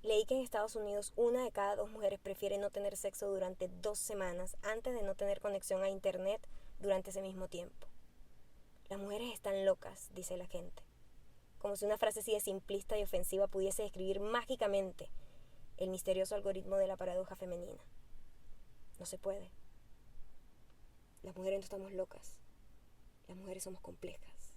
Leí que en Estados Unidos 1 de cada 2 mujeres prefiere no tener sexo durante 2 semanas antes de no tener conexión a internet durante ese mismo tiempo. Las mujeres están locas, dice la gente. Como si una frase así de simplista y ofensiva pudiese describir mágicamente el misterioso algoritmo de la paradoja femenina. No se puede. Las mujeres no estamos locas. Las mujeres somos complejas.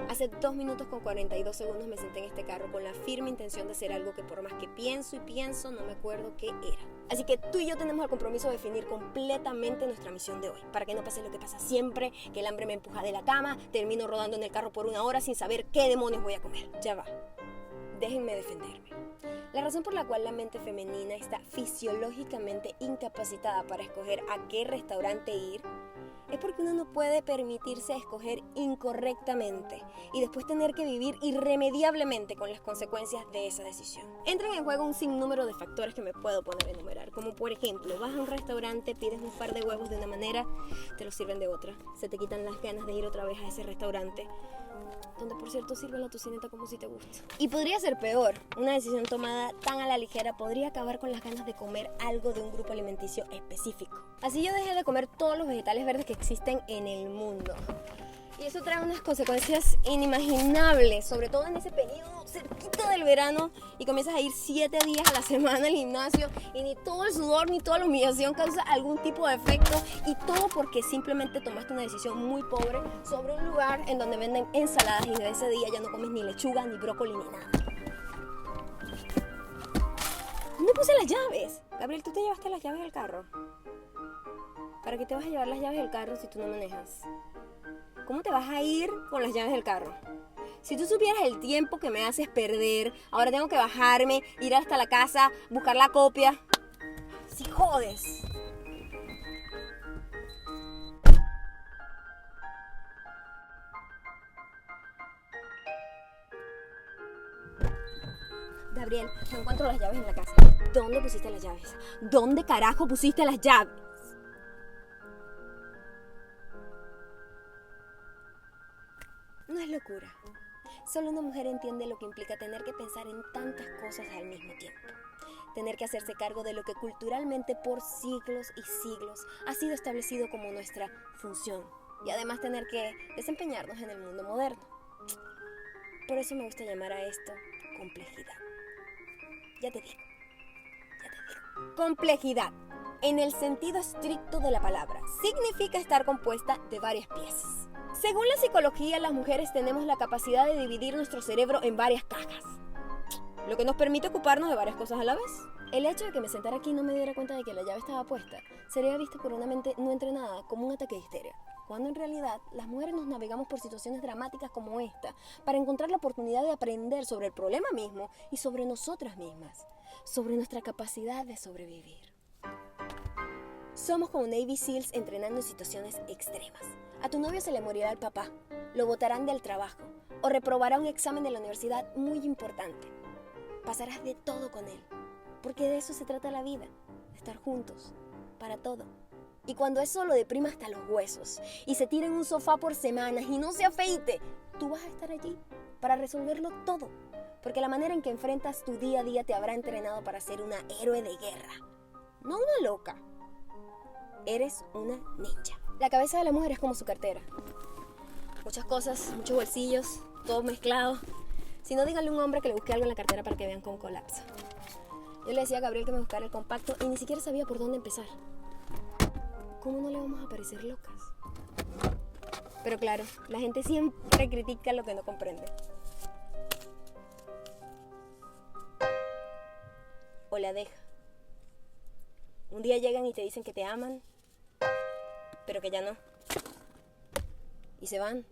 Hace 2 minutos con 42 segundos me senté en este carro con la firme intención de hacer algo que por más que pienso y pienso, no me acuerdo qué era. Así que tú y yo tenemos el compromiso de definir completamente nuestra misión de hoy, para que no pase lo que pasa siempre, que el hambre me empuja de la cama, termino rodando en el carro por 1 hora sin saber qué demonios voy a comer. Ya va. Déjenme defenderme. La razón por la cual la mente femenina está fisiológicamente incapacitada para escoger a qué restaurante ir es porque uno no puede permitirse escoger incorrectamente y después tener que vivir irremediablemente con las consecuencias de esa decisión. Entran en juego un sinnúmero de factores que me puedo poner a enumerar, como por ejemplo, vas a un restaurante, pides un par de huevos de una manera, te los sirven de otra, se te quitan las ganas de ir otra vez a ese restaurante, donde por cierto sirve la tocineta como si te gusta. Y podría ser peor, una decisión tomada tan a la ligera podría acabar con las ganas de comer algo de un grupo alimenticio específico. Así yo dejé de comer todos los vegetales verdes que existen en el mundo. Y eso trae unas consecuencias inimaginables, sobre todo en ese periodo cerquita del verano y comienzas a ir 7 días a la semana al gimnasio y ni todo el sudor ni toda la humillación causa algún tipo de efecto y todo porque simplemente tomaste una decisión muy pobre sobre un lugar en donde venden ensaladas y de ese día ya no comes ni lechuga, ni brócoli, ni nada. ¿Dónde puse las llaves? Gabriel, ¿tú te llevaste las llaves del carro? ¿Para qué te vas a llevar las llaves del carro si tú no manejas? ¿Cómo te vas a ir con las llaves del carro? Si tú supieras el tiempo que me haces perder, ahora tengo que bajarme, ir hasta la casa, buscar la copia. ¡Si jodes! Gabriel, no encuentro las llaves en la casa. ¿Dónde pusiste las llaves? ¿Dónde carajo pusiste las llaves? No es locura. Solo una mujer entiende lo que implica tener que pensar en tantas cosas al mismo tiempo. Tener que hacerse cargo de lo que culturalmente por siglos y siglos ha sido establecido como nuestra función. Y además tener que desempeñarnos en el mundo moderno. Por eso me gusta llamar a esto complejidad. Ya te digo. Complejidad, en el sentido estricto de la palabra, significa estar compuesta de varias piezas. Según la psicología, las mujeres tenemos la capacidad de dividir nuestro cerebro en varias cajas, lo que nos permite ocuparnos de varias cosas a la vez. El hecho de que me sentara aquí y no me diera cuenta de que la llave estaba puesta sería visto por una mente no entrenada como un ataque de histeria, cuando en realidad las mujeres nos navegamos por situaciones dramáticas como esta para encontrar la oportunidad de aprender sobre el problema mismo y sobre nosotras mismas, sobre nuestra capacidad de sobrevivir. Somos como Navy SEALs entrenando en situaciones extremas. A tu novio se le morirá el papá, lo botarán del trabajo o reprobará un examen de la universidad muy importante. Pasarás de todo con él, porque de eso se trata la vida, de estar juntos, para todo. Y cuando eso lo deprima hasta los huesos y se tire en un sofá por semanas y no se afeite, tú vas a estar allí para resolverlo todo, porque la manera en que enfrentas tu día a día te habrá entrenado para ser una héroe de guerra, no una loca. Eres una ninja. La cabeza de la mujer es como su cartera. Muchas cosas, muchos bolsillos, todo mezclado. Si no, díganle a un hombre que le busque algo en la cartera para que vean cómo colapsa. Yo le decía a Gabriel que me buscara el compacto y ni siquiera sabía por dónde empezar. ¿Cómo no le vamos a parecer locas? Pero claro, la gente siempre critica lo que no comprende. O la deja. Un día llegan y te dicen que te aman, pero que ya no. Y se van.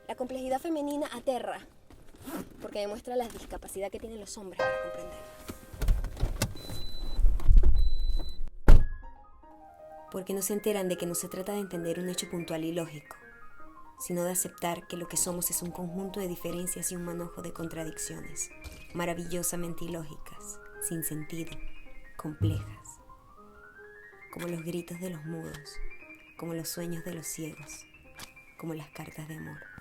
La complejidad femenina aterra, porque demuestra la discapacidad que tienen los hombres para comprender. Porque no se enteran de que no se trata de entender un hecho puntual y lógico, sino de aceptar que lo que somos es un conjunto de diferencias y un manojo de contradicciones, maravillosamente ilógicas, sin sentido, complejas, como los gritos de los mudos, como los sueños de los ciegos, como las cartas de amor.